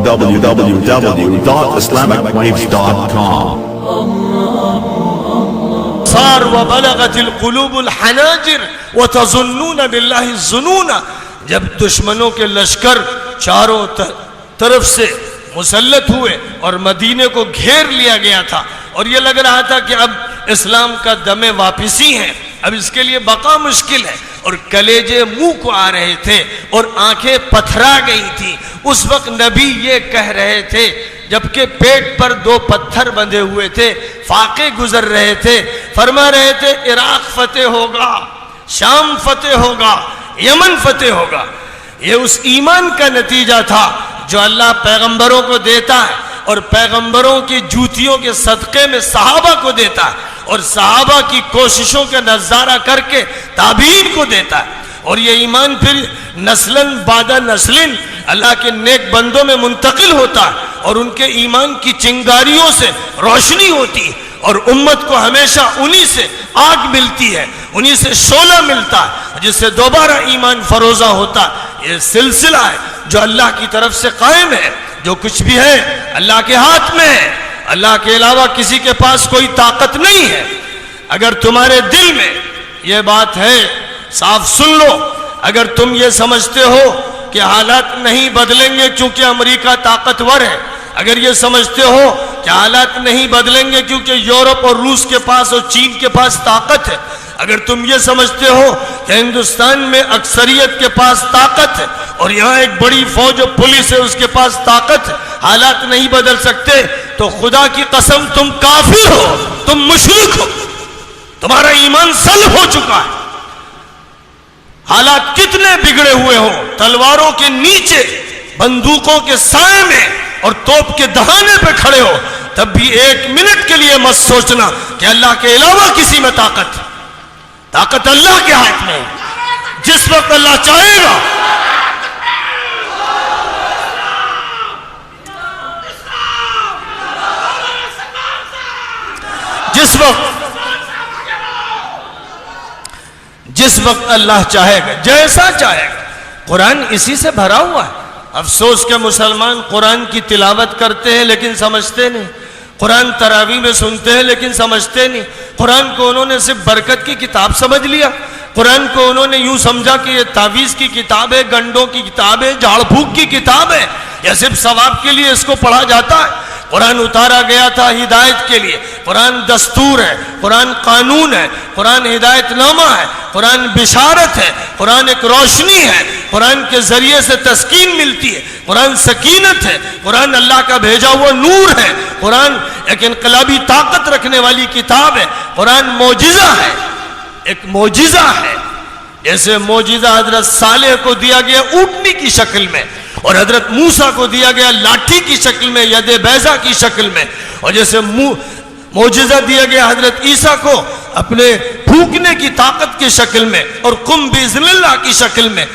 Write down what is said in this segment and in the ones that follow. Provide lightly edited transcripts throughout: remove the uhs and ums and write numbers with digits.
www.islamicwaves.com. صار وبلغت القلوب الحناجر وتظنون بالله الظنون. جب دشمنوں کے لشکر چاروں طرف سے مسلط ہوئے اور مدینے کو گھیر لیا گیا تھا اور یہ لگ رہا تھا کہ اب اسلام کا دم واپسی ہے, اب اس کے لیے بقا مشکل ہے, اور کلیجے منہ کو آ رہے تھے اور آنکھیں پتھرا گئی تھی, اس وقت نبی یہ کہہ رہے تھے جبکہ پیٹ پر 2 پتھر بندھے ہوئے تھے, فاقے گزر رہے تھے, فرما رہے تھے عراق فتح ہوگا, شام فتح ہوگا, یمن فتح ہوگا. یہ اس ایمان کا نتیجہ تھا جو اللہ پیغمبروں کو دیتا ہے اور پیغمبروں کی جوتیوں کے صدقے میں صحابہ کو دیتا ہے اور صحابہ کی کوششوں کا نظارہ کر کے تابعین کو دیتا ہے, اور یہ ایمان پھر نسلن بعد نسلن اللہ کے نیک بندوں میں منتقل ہوتا ہے اور ان کے ایمان کی چنگاریوں سے روشنی ہوتی ہے اور امت کو ہمیشہ انہی سے آگ ملتی ہے, انہی سے شعلہ ملتا ہے جس سے دوبارہ ایمان فروزہ ہوتا ہے. یہ سلسلہ ہے جو اللہ کی طرف سے قائم ہے, جو کچھ بھی ہے اللہ کے ہاتھ میں ہے, اللہ کے علاوہ کسی کے پاس کوئی طاقت نہیں ہے. اگر تمہارے دل میں یہ بات ہے صاف سن لو, اگر تم یہ سمجھتے ہو کہ حالات نہیں بدلیں گے کیونکہ امریکہ طاقتور ہے, اگر یہ سمجھتے ہو کہ حالات نہیں بدلیں گے کیونکہ یورپ اور روس کے پاس اور چین کے پاس طاقت ہے, اگر تم یہ سمجھتے ہو کہ ہندوستان میں اکثریت کے پاس طاقت ہے اور یہاں ایک بڑی فوج اور پولیس ہے اس کے پاس طاقت ہے, حالات نہیں بدل سکتے, تو خدا کی قسم تم کافر ہو, تم مشرک ہو, تمہارا ایمان سلب ہو چکا ہے. حالات کتنے بگڑے ہوئے ہوں, تلواروں کے نیچے, بندوقوں کے سائے میں اور توپ کے دہانے پہ کھڑے ہو, تب بھی 1 منٹ کے لیے مت سوچنا کہ اللہ کے علاوہ کسی میں طاقت ہے. طاقت اللہ کے ہاتھ میں ہے, جس وقت اللہ چاہے گا جس وقت اللہ چاہے گا, جیسا چاہے گا. قرآن اسی سے بھرا ہوا ہے. افسوس کہ مسلمان قرآن کی تلاوت کرتے ہیں لیکن سمجھتے نہیں, قرآن تراویح میں سنتے ہیں لیکن سمجھتے نہیں. قرآن کو انہوں نے صرف برکت کی کتاب سمجھ لیا, قرآن کو انہوں نے یوں سمجھا کہ یہ تعویذ کی کتاب ہے, گنڈوں کی کتاب ہے, جھاڑ پھونک کی کتاب ہے, یا صرف ثواب کے لیے اس کو پڑھا جاتا ہے. قرآن اتارا گیا تھا ہدایت کے لیے, قرآن دستور ہے, قرآن قانون ہے, قرآن ہدایت نامہ ہے, قرآن بشارت ہے, قرآن ایک روشنی ہے, قرآن کے ذریعے سے تسکین ملتی ہے, قرآن سکینت ہے, قرآن اللہ کا بھیجا ہوا نور ہے, قرآن ایک انقلابی طاقت رکھنے والی کتاب ہے, قرآن معجزہ ہے, ایک معجزہ ہے. جیسے معجزہ حضرت صالح کو دیا گیا اونٹنی کی شکل میں, اور حضرت موسیٰ کو دیا گیا لاٹھی کی شکل میں, ید بیضا کی شکل میں, اور جیسے معجزہ دیا گیا حضرت عیسیٰ کو اپنے پھونکنے کی طاقت کی شکل میں اور قم باذن اللہ کی شکل میں,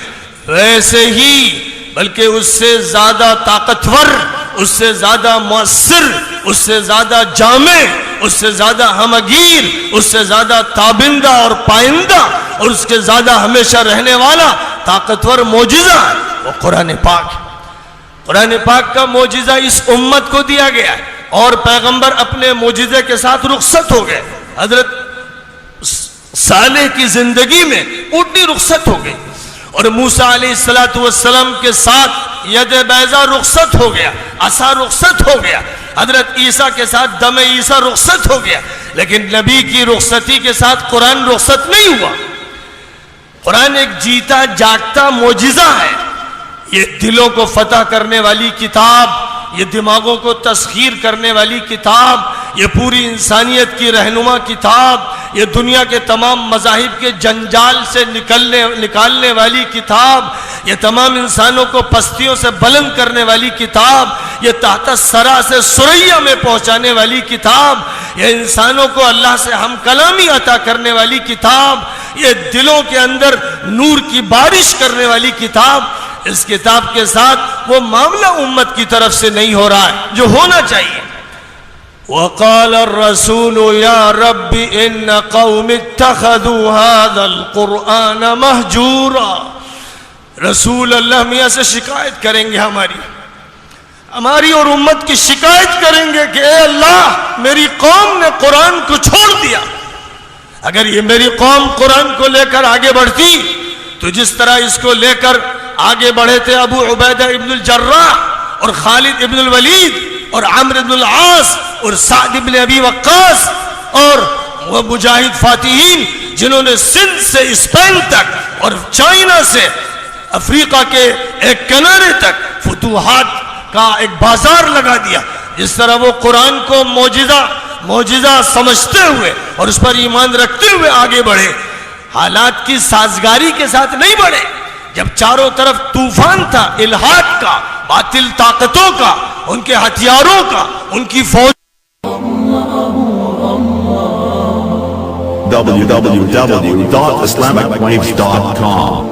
ویسے ہی بلکہ اس سے زیادہ طاقتور, اس سے زیادہ مؤثر, اس سے زیادہ جامع, اس سے زیادہ ہمگیر, اس سے زیادہ تابندہ اور پائندہ, اور اس کے زیادہ ہمیشہ رہنے والا طاقتور معجزہ ہے وہ قرآن پاک. قرآن پاک کا معجزہ اس امت کو دیا گیا ہے اور پیغمبر اپنے معجزے کے ساتھ رخصت ہو گئے. حضرت صالح کی زندگی میں اونٹنی رخصت ہو گئی, اور موسیٰ علیہ السلام کے ساتھ ید بیضا رخصت ہو گیا, عصا رخصت ہو گیا, حضرت عیسیٰ کے ساتھ دم عیسیٰ رخصت ہو گیا. لیکن نبی کی رخصتی کے ساتھ قرآن رخصت نہیں ہوا. قرآن ایک جیتا جاگتا معجزہ ہے, یہ دلوں کو فتح کرنے والی کتاب, یہ دماغوں کو تسخیر کرنے والی کتاب, یہ پوری انسانیت کی رہنما کتاب, یہ دنیا کے تمام مذاہب کے جنجال سے نکالنے والی کتاب, یہ تمام انسانوں کو پستیوں سے بلند کرنے والی کتاب, یہ تحت سرا سے ثریا میں پہنچانے والی کتاب, یہ انسانوں کو اللہ سے ہم کلامی عطا کرنے والی کتاب, یہ دلوں کے اندر نور کی بارش کرنے والی کتاب. اس کتاب کے ساتھ وہ معاملہ امت کی طرف سے نہیں ہو رہا ہے جو ہونا چاہیے. وقال الرسول يا رب ان قوم اتخذوا هذا القرآن مهجورا. رسول اللہ میاں سے شکایت کریں گے ہماری, ہماری اور امت کی شکایت کریں گے کہ اے اللہ میری قوم نے قرآن کو چھوڑ دیا. اگر یہ میری قوم قرآن کو لے کر آگے بڑھتی تو جس طرح اس کو لے کر آگے بڑھے تھے ابو عبیدہ ابن الجراح اور خالد ابن الولید اور عمرو ابن العاص اور سعد ابن ابی وقاص اور وہ مجاہد فاتحین جنہوں نے سندھ سے اسپین تک اور چائنا سے افریقہ کے ایک کنارے تک فتوحات کا ایک بازار لگا دیا، جس طرح وہ قرآن کو معجزہ سمجھتے ہوئے اور اس پر ایمان رکھتے ہوئے آگے بڑھے، حالات کی سازگاری کے ساتھ نہیں بڑھے. جب چاروں طرف طوفان تھا الہاد کا، باطل طاقتوں کا، ان کے ہتھیاروں کا، ان کی فوج. www.islamicwaves.com